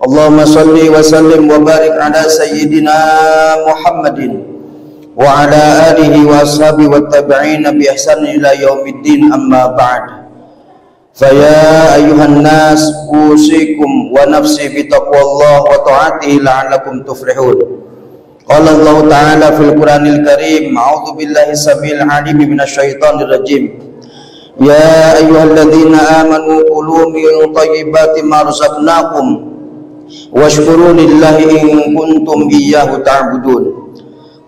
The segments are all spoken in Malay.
Allahumma salli wa sallim wa barik ala sayyidina Muhammadin wa ala alihi wa ashabihi wa tabi'ina bi ihsan ila yaumiddin, amma ba'd. Faya ayuhan nas, usikum wa nafsi bi taqwallah wa ta'atihi la'allakum tuflihun. Qala Allah ta'ala fil Qur'anil Karim, a'udzu billahi samil alim minasy syaithanir rajim. Ya ayyuhalladzina amanu kulu min thayyibati ma razaqnakum washkuru lillahi in kuntum iyyahu ta'budun.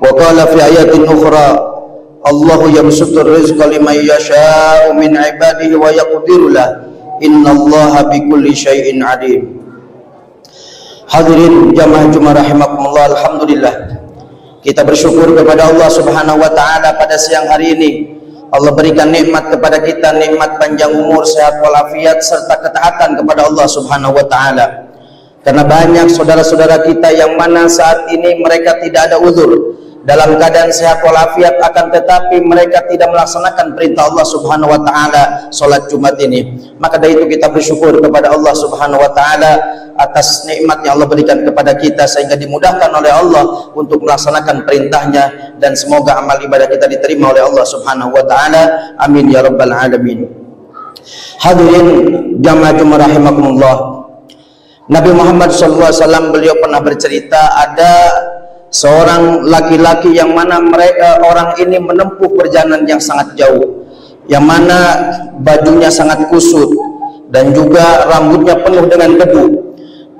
Wa qala fi ayatin ukhra, Allahu yabsutur rizqa liman yasha'u min ibadihi wa yaqdiru lahu, innallaha bikulli syai'in alim. Hadirin jamaah Jumat rahimakumullah, alhamdulillah kita bersyukur kepada Allah Subhanahu wa taala pada siang hari ini. Allah berikan nikmat kepada kita, nikmat panjang umur, sehat walafiat serta ketaatan kepada Allah Subhanahu wa taala. Karena banyak saudara-saudara kita yang mana saat ini mereka tidak ada uzur, dalam keadaan sehat walafiat, akan tetapi mereka tidak melaksanakan perintah Allah Subhanahu wa taala salat Jumat ini. Maka dari itu kita bersyukur kepada Allah Subhanahu wa taala atas nikmat yang Allah berikan kepada kita sehingga dimudahkan oleh Allah untuk melaksanakan perintahnya, dan semoga amal ibadah kita diterima oleh Allah Subhanahu wa taala. Amin ya rabbal alamin. Hadirin jamaah Jumat rahimakumullah, Nabi Muhammad SAW beliau pernah bercerita, ada seorang laki-laki yang mana orang ini menempuh perjalanan yang sangat jauh, yang mana bajunya sangat kusut dan juga rambutnya penuh dengan debu,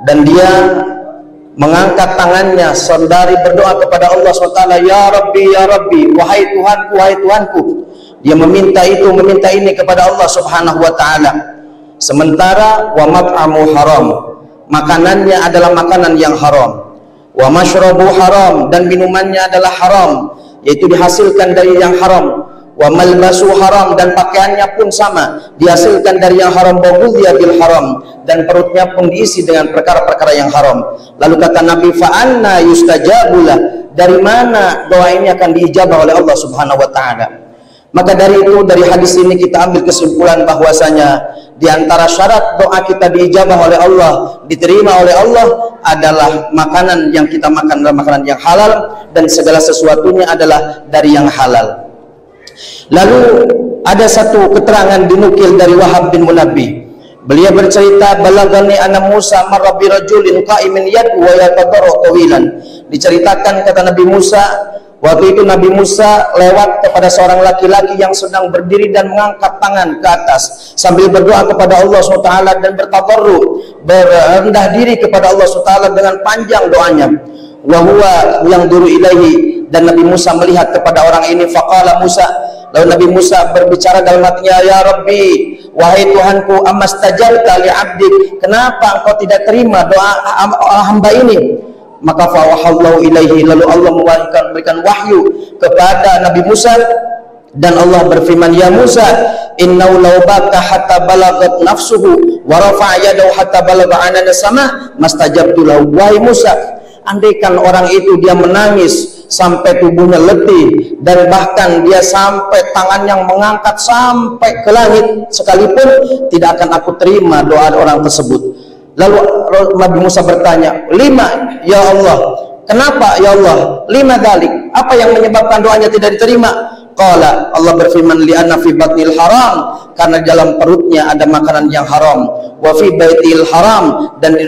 dan dia mengangkat tangannya sembari berdoa kepada Allah SWT, ya Rabbi, wahai Tuhanku, wahai Tuhanku. Dia meminta itu, meminta ini kepada Allah Subhanahu wa taala. Sementara wa mat'amu haram, makanannya adalah makanan yang haram, wa mashrabu haram, dan minumannya adalah haram, yaitu dihasilkan dari yang haram, wa malbasu haram, dan pakaiannya pun sama dihasilkan dari yang haram, wa ghudhiya bil haram, dan perutnya pun diisi dengan perkara-perkara yang haram. Lalu kata Nabi, fa anna yustajabulah, dari mana doa ini akan diijabah oleh Allah Subhanahu wa taala? Maka dari itu, dari hadis ini kita ambil kesimpulan bahwasanya di antara syarat doa kita diijabah oleh Allah, diterima oleh Allah, adalah makanan yang kita makan adalah makanan yang halal, dan segala sesuatunya adalah dari yang halal. Lalu ada satu keterangan dinukil dari Wahab bin Munabbih. Beliau bercerita, balagani anna Musa marra bi rajulin qa'imin yad'u wa yatadarru tawilan. Diceritakan kata Nabi Musa, waktu itu Nabi Musa lewat kepada seorang laki-laki yang sedang berdiri dan mengangkat tangan ke atas sambil berdoa kepada Allah SWT dan bertadarru, berendah diri kepada Allah SWT dengan panjang doanya. Wa huwa yanzuru ilaihi, dan Nabi Musa melihat kepada orang ini. Faqala Musa, lalu Nabi Musa berbicara dalam hatinya, ya Rabbi, wahai Tuhanku, amastajabta li 'abdik, kenapa engkau tidak terima doa hamba ini? Maka fawahallahu ilaihi, lalu Allah memberikan wahyu kepada Nabi Musa, dan Allah berfirman, ya Musa, innahu law baka hatta balagat nafsuhu wa rafa'a yadahu hatta balagha anana sama mastajabtu lahu. Wahai Musa, andaikan orang itu dia menangis sampai tubuhnya letih, dan bahkan dia sampai tangannya mengangkat sampai ke langit sekalipun, tidak akan aku terima doa orang tersebut. Lalu Nabi Musa bertanya, lima ya Allah, kenapa ya Allah, lima dalik, apa yang menyebabkan doanya tidak diterima? Qala, Allah berfirman, li'anna fi batnil haram, karena dalam perutnya ada makanan yang haram, wa fi baitil haram, dan di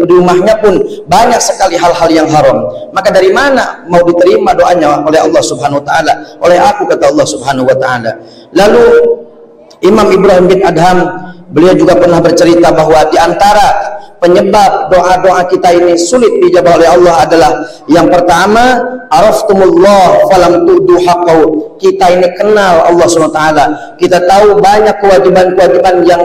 rumahnya pun banyak sekali hal-hal yang haram. Maka dari mana mau diterima doanya oleh Allah Subhanahu wa taala? Oleh aku, kata Allah Subhanahu wa taala. Lalu Imam Ibrahim bin Adham, beliau juga pernah bercerita bahwa di antara penyebab doa-doa kita ini sulit dijawab oleh Allah adalah, yang pertama, araftumullah falam tu'du haqqahu. Kita ini kenal Allah SWT, kita tahu banyak kewajiban-kewajiban yang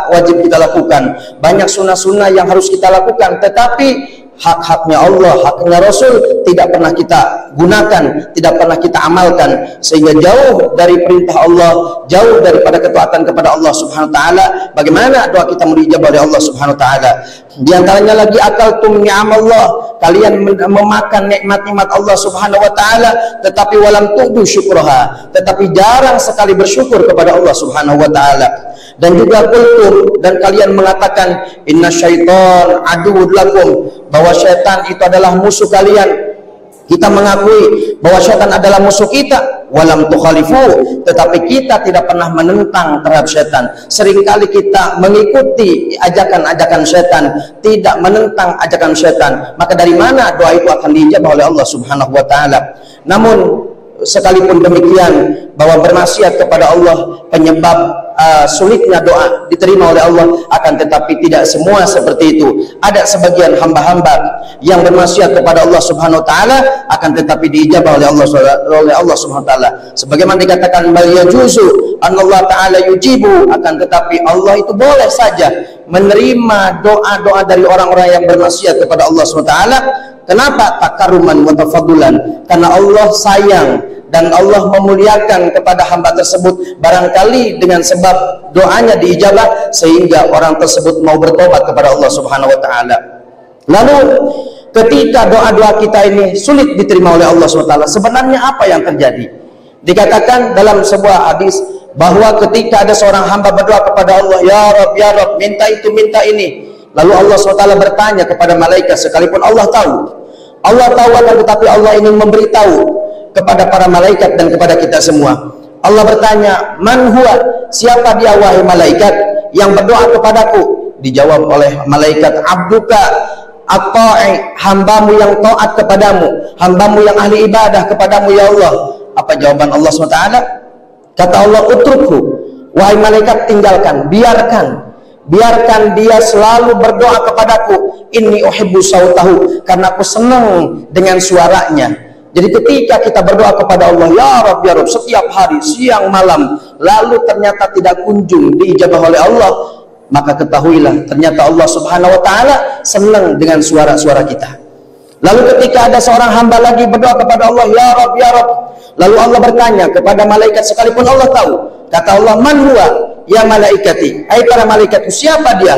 wajib kita lakukan, banyak sunnah-sunnah yang harus kita lakukan, tetapi hak-haknya Allah, haknya Rasul tidak pernah kita gunakan, tidak pernah kita amalkan, sehingga jauh dari perintah Allah, jauh daripada ketaatan kepada Allah Subhanahu wa taala. Bagaimana doa kita mau dijawab oleh Allah Subhanahu wa taala? Di antaranya lagi akaltum ni'amallah, kalian memakan nikmat-nikmat Allah Subhanahu wa taala tetapi walam tu'tu syukraha, tetapi jarang sekali bersyukur kepada Allah Subhanahu wa taala. Dan juga kultum, dan kalian mengatakan inna syaitan aduwwun lakum, bahwa syaitan itu adalah musuh kalian. Kita mengakui bahwa syaitan adalah musuh kita, walam tukhalifu, tetapi kita tidak pernah menentang terhadap syaitan. Seringkali kita mengikuti ajakan-ajakan syaitan, tidak menentang ajakan syaitan. Maka dari mana doa itu akan diijabah oleh Allah Subhanahu wa taala? Namun sekalipun demikian, bahwa bermaksiat kepada Allah penyebab sulitnya doa diterima oleh Allah, akan tetapi tidak semua seperti itu. Ada sebagian hamba-hamba yang bermaksiat kepada Allah Subhanahu wa taala akan tetapi diijabah oleh Allah Subhanahu wa taala. Sebagaimana dikatakan bal yajuzu anallah taala yujibu, akan tetapi Allah itu boleh saja menerima doa-doa dari orang-orang yang bermaksiat kepada Allah Subhanahu wa taala. Kenapa? Takaruman wa tafadulan, karena Allah sayang dan Allah memuliakan kepada hamba tersebut, barangkali dengan sebab doanya diijabah sehingga orang tersebut mau bertobat kepada Allah Subhanahu wa taala. Lalu ketika doa-doa kita ini sulit diterima oleh Allah Subhanahu wa taala, sebenarnya apa yang terjadi? Dikatakan dalam sebuah hadis bahwa ketika ada seorang hamba berdoa kepada Allah, ya Rabb, minta itu, minta ini. Lalu Allah SWT bertanya kepada malaikat, sekalipun Allah tahu akan tetapi Allah ingin memberitahu kepada para malaikat dan kepada kita semua. Allah bertanya, man huwa, siapa dia wahai malaikat yang berdoa kepadaku? Dijawab oleh malaikat, abduka at-ta'i, hambamu yang taat kepadamu, hambamu yang ahli ibadah kepadamu ya Allah. Apa jawaban Allah SWT? Kata Allah, utrukhu, wahai malaikat, tinggalkan, biarkan dia selalu berdoa kepadaku, inni uhibbu sautahu, karena aku senang dengan suaranya. Jadi ketika kita berdoa kepada Allah, ya Rabb, setiap hari, siang, malam, lalu ternyata tidak kunjung diijabah oleh Allah, maka ketahuilah ternyata Allah Subhanahu wa taala senang dengan suara-suara kita. Lalu ketika ada seorang hamba lagi berdoa kepada Allah, ya Rabb, lalu Allah bertanya kepada malaikat, sekalipun Allah tahu. Kata Allah, man huwa ya malaikati, hai para malaikatku, siapa dia?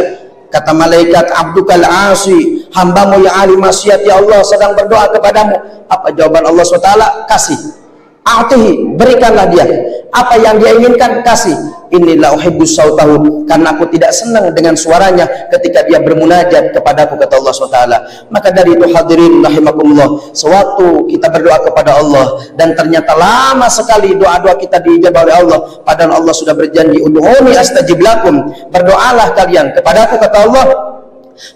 Kata malaikat, abdukal asi, hambamu yang ahli maksiat ya Allah sedang berdoa kepadamu. Apa jawaban Allah SWT? Kasih, a'tihi, berikanlah dia apa yang dia inginkan, kasih. Inilah uhibbu sautahu, karena aku tidak senang dengan suaranya ketika dia bermunajat kepadaku, kata Allah SWT. Maka dari itu hadirin rahimakumullah, sewaktu kita berdoa kepada Allah dan ternyata lama sekali doa-doa kita diijabah oleh Allah, padahal Allah sudah berjanji, ud'uni astajib lakum, berdoalah kalian kepadaku, kata Allah,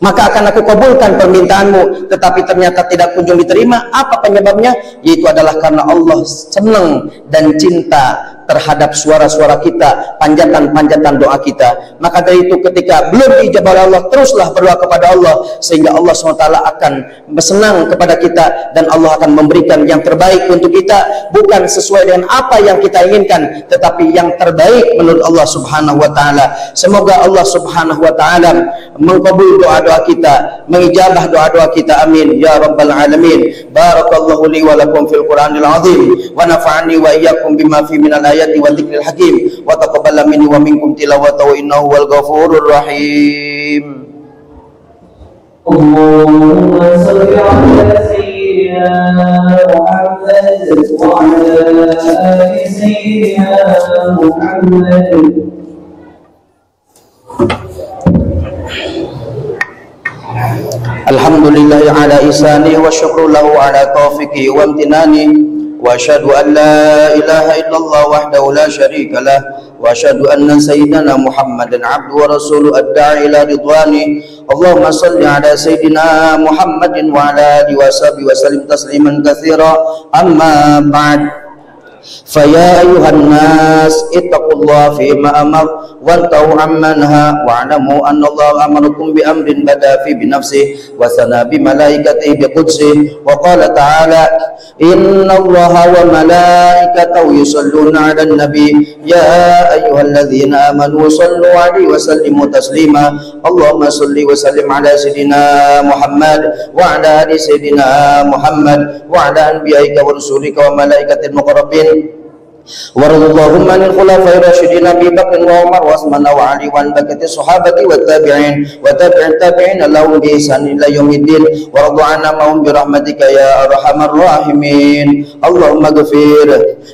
maka akan aku kabulkan permintaanmu, tetapi ternyata tidak kunjung diterima. Apa penyebabnya? Yaitu adalah karena Allah senang dan cinta terhadap suara-suara kita, panjatan-panjatan doa kita. Maka dari itu ketika belum diijabah oleh Allah, teruslah berdoa kepada Allah, sehingga Allah SWT akan bersenang kepada kita dan Allah akan memberikan yang terbaik untuk kita, bukan sesuai dengan apa yang kita inginkan, tetapi yang terbaik menurut Allah Subhanahu wa taala. Semoga Allah Subhanahu wa taala mengkabul doa-doa kita, mengijabah doa-doa kita, amin ya rabbal alamin. Barakallahu li wa lakum fil Qur'anil azim wa nafa'ani wa iyyakum bima fi minal ayati wa dzikril hakim wa taqabbala minni wa minkum tilawatahu innahu wal ghafurur rahim. Allahumma shalli ala sayyidina Muhammad wa ala ali sayyidina Muhammad. Alhamdulillahi ala isani wa syukru lahu ala taufiqi wa amtinani wa asyhadu an la ilaha illallah wahdahu la syarika lah wa asyhadu anna sayyidana Muhammadan abduhu wa rasuluhu ad-da'i ila ridwani. Allahumma salli ala sayyidina Muhammadin wa ala alihi wa sahbihi wa sallim tasliman katsira. Amma ba'd. فيا أيها الناس اتقوا الله فيما أمر وانتهوا عما نهى واعلموا أن الله أمركم بأمر بدأ فيه بنفسه وثنى بملائكته بقدسه وقال تعالى إن الله وملائكته يصلون على النبي يا أيها الذين آمنوا صلوا عليه وسلموا تسليما اللهم صل وسلم على سيدنا محمد وعلى آل سيدنا محمد وعلى أنبيائك ورسولك وملائكة المقربين وارض اللهم عن الخلفاء الراشدين ابي بكر وعمر وعثمان وعلي وعن بقيه الصحابه والتابعين وتابع التابعين لهم باحسان الى يوم الدين وارض عنا معهم برحمتك يا ارحم الراحمين. اللهم اغفر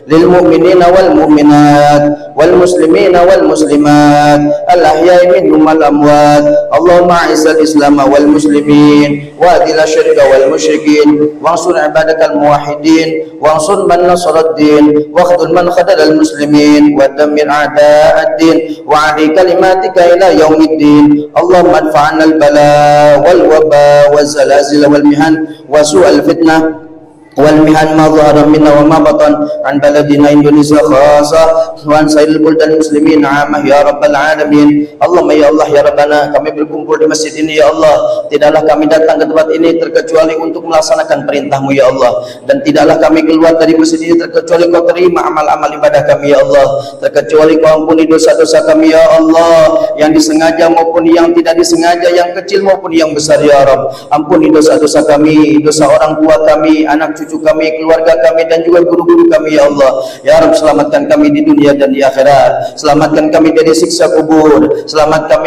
للمؤمنين والمؤمنات والمسلمين والمسلمات الاحياء منهم والاموات. اللهم اعز الاسلام والمسلمين واذل الشرك والمشركين وانصر عبادك الموحدين وانصر من نصر الدين واخذل من خذل المسلمين ودمر اعداء الدين وعلي كلماتك الى يوم الدين. اللهم ادفع عنا البلاء والوباء والزلازل والمحن وسوء الفتنه والمحن ما ظهر منا وما بطن عن بلدنا Indonesia خاصة وعن سائر البلدان المسلمين عامة ya rabbal alamin. Allahumma ya Allah ya Rabbana, kami berkumpul di masjid ini ya Allah, tidaklah kami datang ke tempat ini terkecuali untuk melaksanakan perintah-Mu ya Allah, dan tidaklah kami keluar dari masjid ini terkecuali Kau terima amal-amal ibadah kami ya Allah, terkecuali Kau ampuni dosa-dosa kami ya Allah, yang disengaja maupun yang tidak disengaja, yang kecil maupun yang besar ya Rabb. Ampuni dosa-dosa kami, dosa orang tua kami, anak cucu kami, keluarga kami, dan juga guru-guru kami ya Allah. Ya Rabb, selamatkan kami di dunia dan di akhirat, selamatkan kami dari siksa kubur, selamatkan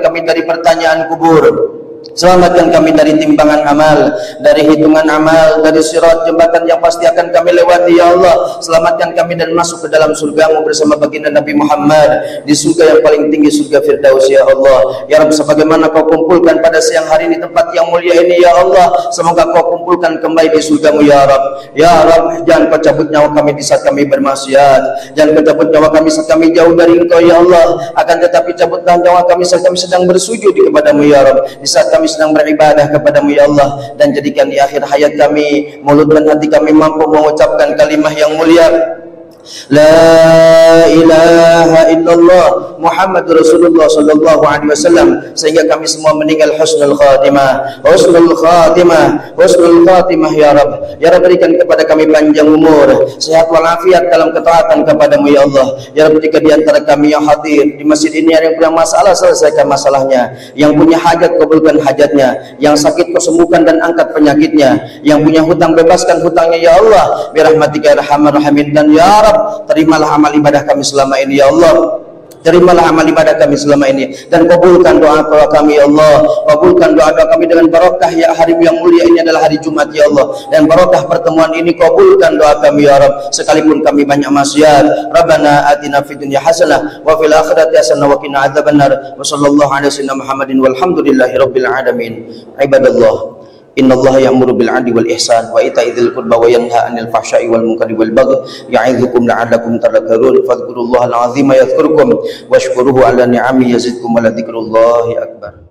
kami dari pertanyaan kubur, selamatkan kami dari timbangan amal, dari hitungan amal, dari sirat jembatan yang pasti akan kami lewati ya Allah. Selamatkan kami dan masuk ke dalam surga-Mu bersama baginda Nabi Muhammad di surga yang paling tinggi, surga Firdaus ya Allah. Ya Rabb, sebagaimana Kau kumpulkan pada siang hari di tempat yang mulia ini ya Allah, semoga Kau kumpulkan kembali di surga-Mu ya Rabb. Ya Rabb, jangan Kau cabut nyawa kami di saat kami bermaksiat, jangan Kau cabut nyawa kami saat kami jauh dari Engkau ya Allah, akan tetapi cabutlah nyawa kami saat kami sedang bersujud kepada-Mu ya Rabb, di saat kami sedang beribadah kepada-Mu ya Allah, dan jadikan di akhir hayat kami mulut dan hati kami mampu mengucapkan kalimah yang mulia La ilaha illallah Muhammadur Rasulullah sallallahu alaihi wasallam, sehingga kami semua meninggal husnul khatimah, husnul khatimah, husnul khatimah ya Rabb. Ya Rabb, berikan kepada kami panjang umur, sehat walafiat dalam ketaatan kepada-Mu ya Allah. Ya Rabb, jika di antara kami yang hadir di masjid ini ada yang punya masalah, selesaikan masalahnya, yang punya hajat kabulkan hajatnya, yang sakit Kau sembuhkan dan angkat penyakitnya, yang punya hutang bebaskan hutangnya ya Allah, birahmatika ya arhamar rahimin. Dan ya Rabb, terimalah amal ibadah kami selama ini ya Allah, terimalah amal ibadah kami selama ini, dan kabulkan doa-doa kami ya Allah, kabulkan doa-doa kami dengan barokah ya hari yang mulia ini adalah hari Jumat ya Allah, dan barokah pertemuan ini kabulkan doa kami ya Rabb, sekalipun kami banyak maksiat. Rabbana atina fid dunya hasanah wa fil akhirati hasanah wa qina adzabannar. Wa sallallahu alaihi wasallam Muhammadin walhamdulillahi rabbil alamin. Ibadallah, innallaha ya'muru bil 'adli wal ihsan wa ita'i dzil qurba wa yanha 'anil fahsya'i wal munkari wal baghi ya'idzukum la'allakum tadhakkarun. Fadhkurullaha al-'azima yadhkurkum washkuruhu 'ala ni'amihi yazidkum wa la dzikrullahi akbar.